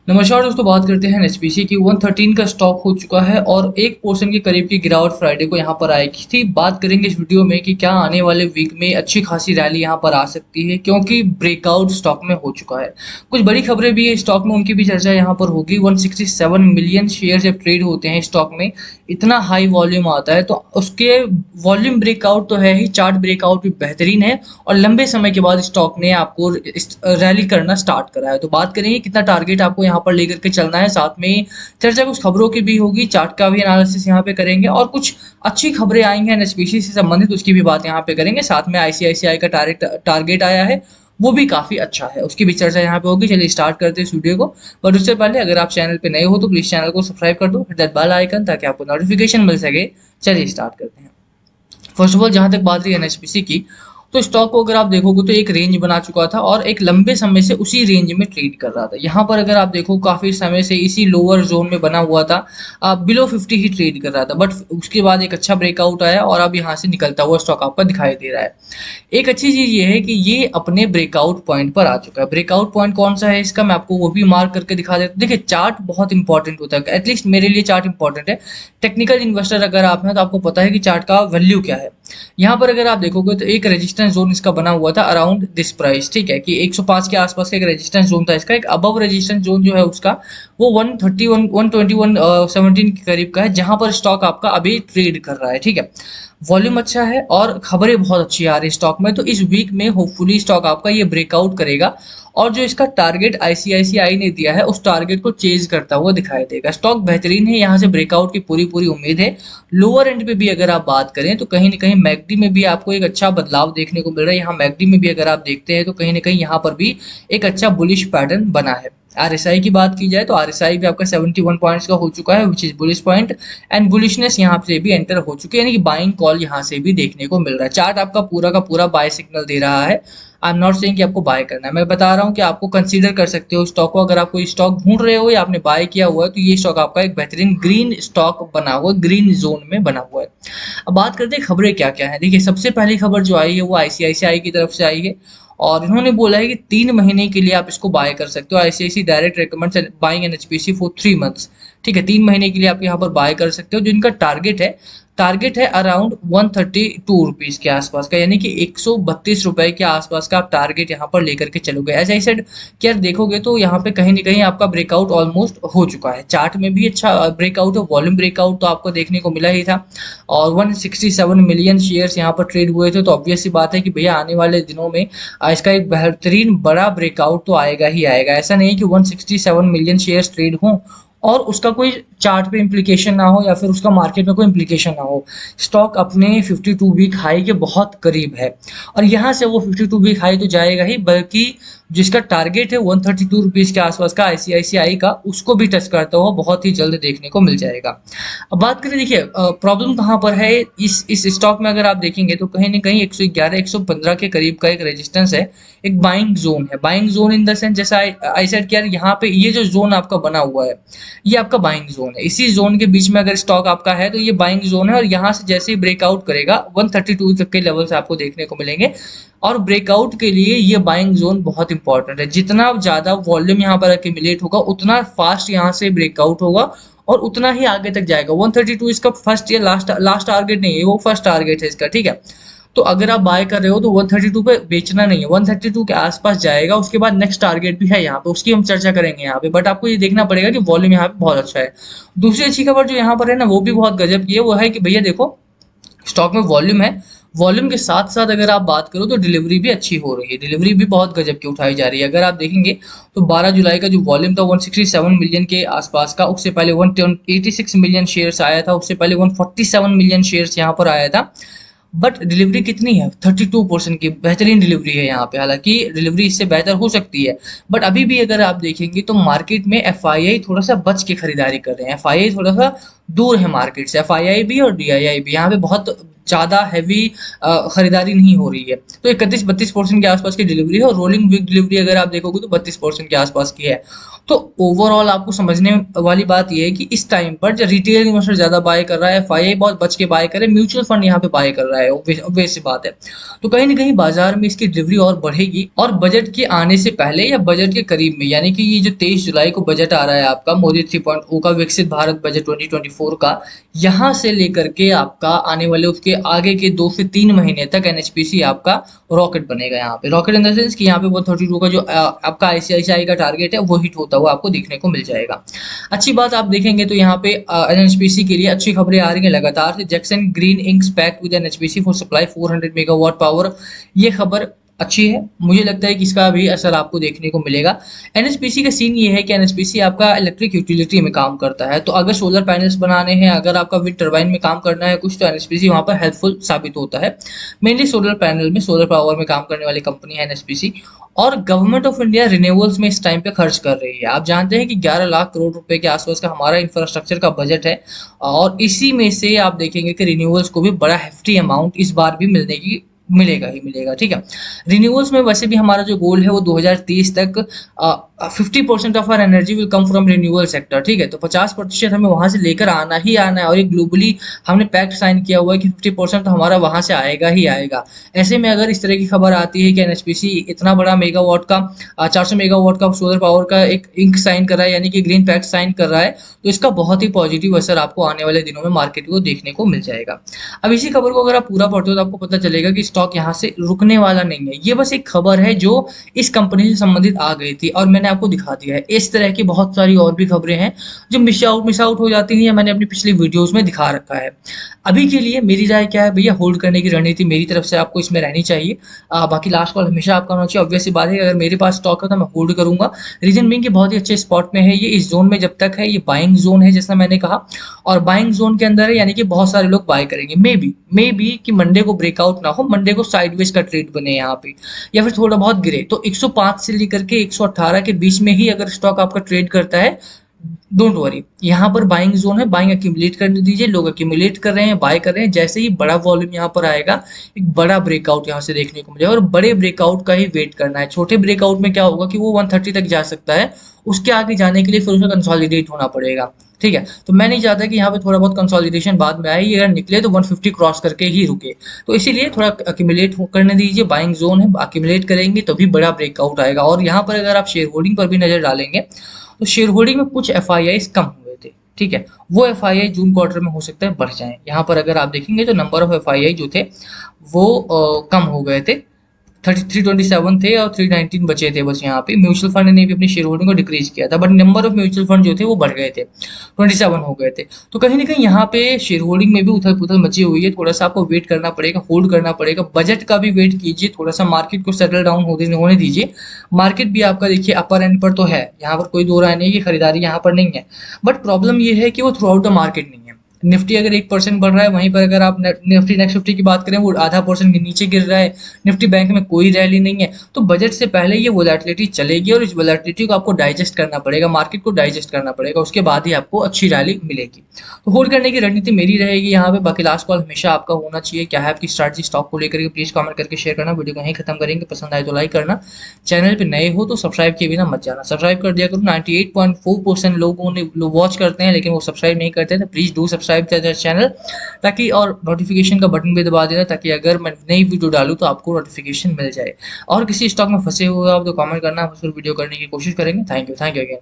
नमस्कार दोस्तों, बात करते हैं एनएचपीसी की। 113 का स्टॉक हो चुका है और 1% के करीब की गिरावट फ्राइडे को यहाँ पर आएगी थी। बात करेंगे इस वीडियो में कि क्या आने वाले वीक में अच्छी खासी रैली यहाँ पर आ सकती है, क्योंकि ब्रेकआउट स्टॉक में हो चुका है। कुछ बड़ी खबरें भी है स्टॉक में, उनकी भी चर्चा यहाँ पर होगी। 167 मिलियन शेयर जब ट्रेड होते हैं स्टॉक में, इतना हाई वॉल्यूम आता है, तो उसके वॉल्यूम ब्रेकआउट तो है ही, चार्ट ब्रेकआउट भी बेहतरीन है और लंबे समय के बाद स्टॉक ने आपको रैली करना स्टार्ट करा है। तो बात करेंगे कितना टारगेट आपको यहाँ पर लेकर के चलना है, साथ में चर्चा कुछ खबरों की भी होगी, चार्ट का भी एनालिसिस यहाँ पे करेंगे और कुछ अच्छी खबरें आई हैं एनएचपीसी से संबंधित, उसकी भी बात यहाँ पे करेंगे। साथ में आईसीआईसीआई का टारगेट आया है, वो भी काफी अच्छा है, उसकी भी चर्चा यहाँ पे होगी। चलिए स्टार्ट करते हैं इस वीडियो को। बट उससे पहले अगर आप चैनल पे नए हो तो प्लीज चैनल को सब्सक्राइब कर दो, हिट दैट बेल आइकन, ताकि आपको नोटिफिकेशन मिल सके। चलिए स्टार्ट करते हैं। फर्स्ट ऑफ ऑल जहां तक बात रही एनएचपीसी की, तो स्टॉक को अगर आप देखोगे तो एक रेंज बना चुका था और एक लंबे समय से उसी रेंज में ट्रेड कर रहा था। यहाँ पर अगर आप देखो काफी समय से इसी लोअर जोन में बना हुआ था, बिलो 50 ही ट्रेड कर रहा था, बट उसके बाद एक अच्छा ब्रेकआउट आया और अब यहाँ से निकलता हुआ स्टॉक आपको दिखाई दे रहा है। एक अच्छी चीज ये है कि ये अपने ब्रेकआउट पॉइंट पर आ चुका है। ब्रेकआउट पॉइंट कौन सा है इसका, मैं आपको वो भी मार्क करके दिखा देता हूँ। देखिए, चार्ट बहुत इंपॉर्टेंट होता है, एटलीस्ट मेरे लिए चार्ट इंपॉर्टेंट है। टेक्निकल इन्वेस्टर अगर आप हैं तो आपको पता है कि चार्ट का वैल्यू क्या है। यहाँ पर अगर आप देखोगे तो एक रेजिस्टेंस जोन इसका बना हुआ था अराउंड दिस प्राइस, ठीक है, कि 105 के आसपास का एक रेजिस्टेंस जोन था इसका। एक अबव रेजिस्टेंस जोन जो है उसका वो 131 121 17 के करीब का है, जहां पर स्टॉक आपका अभी ट्रेड कर रहा है, ठीक है। वॉल्यूम अच्छा है और खबरें बहुत अच्छी आ रही है स्टॉक में, तो इस वीक में होपफुली स्टॉक आपका ये ब्रेकआउट करेगा और जो इसका टारगेट आईसीआईसीआई ने दिया है उस टारगेट को चेज करता हुआ दिखाई देगा। स्टॉक बेहतरीन है, यहाँ से ब्रेकआउट की पूरी पूरी उम्मीद है। लोअर एंड पे भी अगर आप बात करें तो कहीं ना कहीं मैकडी में भी आपको एक अच्छा बदलाव देखने को मिल रहा है। यहाँ मैकडी में भी अगर आप देखते हैं तो कहीं ना कहीं यहाँ पर भी एक अच्छा बुलिश पैटर्न बना है। आरएसआई की बात की जाए तो आरएसआई भी आपका 71 पॉइंट्स का हो चुका है, which is bullish point, and bullishness यहाँ से भी एंटर हो चुकी है, यानी कि बाइंग कॉल यहाँ से भी देखने को मिल रहा है। चार्ट आपका पूरा का पूरा बाय सिग्नल दे रहा है। आई एम नॉट सेइंग कि आपको बाय करना है, मैं बता रहा हूँ कि आपको कंसीडर कर सकते हो स्टॉक को। अगर आप कोई स्टॉक ढूंढ रहे हो या आपने बाय किया हुआ है तो ये स्टॉक आपका एक बेहतरीन ग्रीन स्टॉक बना हुआ, ग्रीन जोन में बना हुआ है। अब बात करते हैं खबरें क्या क्या है। देखिए, सबसे पहली खबर जो आई है वो आईसीआईसीआई की तरफ से आई है और इन्होंने बोला है कि 3 महीने के लिए आप इसको बाय कर सकते हो। ICICI direct recommends buying NHPC for 3 months, ठीक है। 3 महीने के लिए आप यहाँ पर बाय कर सकते हो। जो इनका टारगेट है अराउंड 132 रुपीज के आसपास का, यानी कि 132 रुपए के आसपास का आप टारगेट यहाँ पर लेकर के चलोगे। एज आई सेड कि यार देखोगे तो यहाँ पे कहीं ना कहीं आपका ब्रेकआउट ऑलमोस्ट हो चुका है। चार्ट में भी अच्छा ब्रेकआउट है, वॉल्यूम ब्रेकआउट तो आपको देखने को मिला ही था और 167 मिलियन शेयर्स यहाँ पर ट्रेड हुए थे। तो ऑब्वियस सी बात है कि भैया आने वाले दिनों में इसका एक बेहतरीन बड़ा ब्रेकआउट तो आएगा ही आएगा। ऐसा नहीं कि 167 मिलियन शेयर्स ट्रेड हों और उसका कोई चार्ट पे इम्प्लीकेशन ना हो या फिर उसका मार्केट में कोई इम्प्लीकेशन ना हो। स्टॉक अपने 52 वीक हाई के बहुत करीब है और यहाँ से वो 52 वीक हाई तो जाएगा ही, बल्कि जिसका टारगेट है 132 रुपीज के आसपास का आईसीआईसीआई का, उसको भी टच करता हुआ बहुत ही जल्द देखने को मिल जाएगा। अब बात करें, देखिए प्रॉब्लम कहाँ पर है इस स्टॉक में। अगर आप देखेंगे तो कहीं ना कहीं 111 115 के करीब का एक रेजिस्टेंस है, एक बाइंग जोन है। Buying zone in the sense, जैसा आई सेड कि यार यहाँ पे ये जो जोन आपका बना हुआ है ये आपका बाइंग जोन है। इसी जोन के बीच में अगर स्टॉक आपका है तो ये बाइंग जोन है और यहाँ से जैसे ही ब्रेकआउट करेगा 132 तक के लेवल्स आपको देखने को मिलेंगे और ब्रेकआउट के लिए ये बाइंग जोन बहुत इंपॉर्टेंट है। जितना ज्यादा वॉल्यूम यहाँ पर एक्यूमुलेट होगा उतना फास्ट यहाँ से ब्रेकआउट होगा और उतना ही आगे तक जाएगा। 132 इसका फर्स्ट या लास्ट टारगेट नहीं है, वो फर्स्ट टारगेट है इसका, ठीक है। तो अगर आप बाय कर रहे हो तो 132 पे बेचना नहीं है, 132 के आसपास जाएगा। उसके बाद नेक्स्ट टारगेट भी है यहाँ पे, उसकी हम चर्चा करेंगे यहाँ पे, बट आपको ये देखना पड़ेगा कि वॉल्यूम यहाँ पे बहुत अच्छा है। दूसरी अच्छी खबर जो यहाँ पर है ना वो भी बहुत गजब की है, वो है कि भैया देखो, स्टॉक में वॉल्यूम है, वॉल्यूम के साथ साथ अगर आप बात करो तो डिलीवरी भी अच्छी हो रही है। डिलीवरी भी बहुत गजब की उठाई जा रही है। अगर आप देखेंगे तो 12 जुलाई का जो वॉल्यूम था 167 मिलियन के आसपास का, उससे पहले 186 मिलियन शेयर्स आया था, उससे पहले 147 मिलियन शेयर्स यहाँ पर आया था। बट डिलीवरी कितनी है, 32% की बेहतरीन डिलीवरी है यहाँ पे। हालांकि डिलीवरी इससे बेहतर हो सकती है, बट अभी भी अगर आप देखेंगे तो मार्केट में एफआईआई थोड़ा सा बच के खरीदारी कर रहे हैं। एफआईआई थोड़ा सा दूर है मार्केट से, एफआईआई भी और डीआईआई भी, यहाँ पे बहुत ज़्यादा हैवी खरीदारी नहीं हो रही है। तो 31-32% के आसपास की डिलीवरी है, और रोलिंग वीक डिलीवरी अगर आप देखोगे तो 32% के आसपास की है। तो ओवरऑल आपको समझने वाली बात यह है कि इस टाइम पर जब रिटेल इन्वेस्टर ज़्यादा बाय कर रहा है, एफआईआई बहुत बच के बाय करे, म्यूचुअल फंड यहाँ पे बाय कर रहा है, obvious सी बात है। तो कहीं ना कहीं बाजार में इसकी डिलीवरी और बढ़ेगी, और बजट के आने से पहले या बजट के करीब में, यानी कि ये जो 23 जुलाई को बजट आ रहा है आपका मोदी 3.0 का, विकसित भारत बजट 2024 का, यहाँ से लेकर के आपका आने वाले उसके आगे के 2 से 3 महीने तक एनएचपीसी आपका रॉकेट बनेगा। यहाँ पे रॉकेट इन द सेंस कि यहाँ पे 132 का जो आपका आईसीआईसीआई का टारगेट है वो हिट होता हुआ आपको देखने को मिल जाएगा। अच्छी बात आप देखेंगे तो यहाँ पे एनएचपीसी के लिए अच्छी खबरें आ रही हैं लगातार। Jackson Green inks pact with NHPC for supply 400 megawatt power, ये खबर अच्छी है। मुझे लगता है कि इसका भी असर आपको देखने को मिलेगा। एनएचपीसी का सीन ये है कि एनएचपीसी आपका इलेक्ट्रिक यूटिलिटी में काम करता है, तो अगर सोलर पैनल्स बनाने हैं, अगर आपका विंड टर्बाइन में काम करना है कुछ, तो एनएचपीसी वहाँ पर हेल्पफुल साबित होता है। मेनली सोलर पैनल में, सोलर पावर में काम करने वाली कंपनी है एनएचपीसी। और गवर्नमेंट ऑफ इंडिया रिन्यूएबल्स में इस टाइम पे खर्च कर रही है। आप जानते हैं कि 11 लाख करोड़ रुपए के आसपास का हमारा इंफ्रास्ट्रक्चर का बजट है, और इसी में से आप देखेंगे कि रिन्यूएबल्स को भी बड़ा हेफ्टी अमाउंट इस बार भी मिलेगा ही मिलेगा। ठीक है, रिन्यूअल्स में वैसे भी हमारा जो गोल है वो 2030 तक 50% of our energy will come from renewal sector. ठीक है, तो 50% हमें वहां से लेकर आना ही आना है, और ये ग्लोबली हमने पैक्ट साइन किया हुआ है कि 50% तो हमारा वहां से आएगा ही आएगा। ऐसे में अगर इस तरह की खबर आती है कि एनएचपीसी इतना बड़ा मेगावाट का 400 मेगावाट का सोलर पावर का एक इंक साइन कर रहा है, यानी कि ग्रीन पैक्ट साइन कर रहा है, तो इसका बहुत ही पॉजिटिव असर आपको आने वाले दिनों में मार्केट को देखने को मिल जाएगा। अब इसी खबर को अगर आप पूरा पढ़ते हो तो आपको पता चलेगा कि स्टॉक यहाँ से रुकने वाला नहीं है। ये बस एक खबर है जो इस कंपनी से संबंधित आ गई थी, और मैंने आपको दिखा दिया है। इस तरह की बहुत सारी और भी खबरें हैं जो मिस आउट हो जाती हैं, या मैंने अपनी पिछली वीडियोस में दिखा रखा है। अभी के लिए मेरी राय क्या है भैया, होल्ड करने की रणनीति मेरी तरफ से आपको इसमें रहनी चाहिए। बाकी लास्ट कॉल हमेशा आपका होना चाहिए। ऑब्वियस सी बात है, अगर मेरे पास स्टॉक है तो मैं होल्ड करूंगा। रीजन बीइंग कि बहुत ही अच्छे स्पॉट में है ये, इस जोन में जब तक है ये बाइंग जोन है जैसा मैंने कहा, और बाइंग जोन के अंदर है, यानी कि बहुत सारे लोग बाय करेंगे। मे बी कि मंडे को ब्रेकआउट ना हो, मंडे को साइडवेज का ट्रेड बने यहाँ पे, या फिर थोड़ा बहुत गिरे, तो 105 से लेकर के 118 के बीच में ही अगर स्टॉक आपका ट्रेड करता है, डोंट वरी, यहाँ पर बाइंग जोन है, बाइंग एक्यूमुलेट करने दीजिए। लोग एक्यूमुलेट कर रहे हैं, बाय कर रहे हैं। जैसे ही बड़ा वॉल्यूम यहाँ पर आएगा, एक बड़ा ब्रेकआउट यहाँ से देखने को मिलेगा, और बड़े ब्रेकआउट का ही वेट करना है। छोटे ब्रेकआउट में क्या होगा कि वो 130 तक जा सकता है, उसके आगे जाने के लिए फिर उसे कंसोलिडेट होना पड़ेगा। ठीक है, तो मैं नहीं चाहता कि यहाँ पे थोड़ा बहुत कंसोलिडेशन बाद में आए, ये अगर निकले तो 150 क्रॉस करके ही रुके। तो इसीलिए थोड़ा अक्यूमुलेट करने दीजिए, बाइंग जोन है, अक्यूमुलेट करेंगे तभी बड़ा ब्रेकआउट आएगा। और यहाँ पर अगर आप शेयर होल्डिंग पर भी नजर डालेंगे तो शेयर होल्डिंग में कुछ एफआईआई कम हुए थे। ठीक है, वो एफआईआई जून क्वार्टर में हो सकता है बढ़ जाए। यहाँ पर अगर आप देखेंगे तो नंबर ऑफ एफआईआई जो थे वो कम हो गए थे। 327 थे और 319 बचे थे बस। यहाँ पे म्यूचुअल फंड ने भी अपनी शेयर होल्डिंग को डिक्रीज किया था, but number of mutual fund जो थे वो बढ़ गए थे, 27 हो गए थे। तो कहीं ना कहीं यहाँ पे शेयर होल्डिंग में भी उथल पुथल मची हुई है। थोड़ा सा आपको वेट करना पड़ेगा, होल्ड करना पड़ेगा। बजट का भी वेट कीजिए, थोड़ा सा मार्केट को सेटल डाउन होने दीजिए। मार्केट भी आपका देखिए अपर एंड पर तो है, यहाँ पर कोई दो राय नहीं कि खरीदारी यहाँ पर नहीं है, बट प्रॉब्लम ये है कि वो थ्रू आउट द मार्केट नहीं है। निफ्टी अगर 1% बढ़ रहा है, वहीं पर अगर आप निफ्टी नेक्स्ट 50 की बात करें वो ½ % के नीचे गिर रहा है। निफ्टी बैंक में कोई रैली नहीं है। तो बजट से पहले ये वोलेटिलिटी चलेगी, और इस वोलेटिलिटी को आपको डाइजेस्ट करना पड़ेगा, मार्केट को डाइजेस्ट करना पड़ेगा, उसके बाद ही आपको अच्छी रैली मिलेगी। तो होल्ड करने की रणनीति मेरी रहेगी यहाँ पे। बाकी लास्ट कॉल हमेशा आपका होना चाहिए, क्या है आपकी स्ट्रैटेजी स्टॉक को लेकर के, प्लीज कमेंट करके शेयर करना। वीडियो को यहीं खत्म करेंगे, पसंद आए तो लाइक करना, चैनल पे नए हो तो सब्सक्राइब किए बिना मत जाना, सब्सक्राइब कर दिया करो। 98.4% लोगों ने वॉच करते हैं लेकिन वो सब्सक्राइब नहीं करते, तो प्लीज डू सब्सक्राइब चैनल, ताकि, और नोटिफिकेशन का बटन भी दबा देना, ताकि अगर मैं नई वीडियो डालूं तो आपको नोटिफिकेशन मिल जाए। और किसी स्टॉक में फंसे हुए आप तो कमेंट करना, हम उस पर वीडियो करने की कोशिश करेंगे। Thank you again.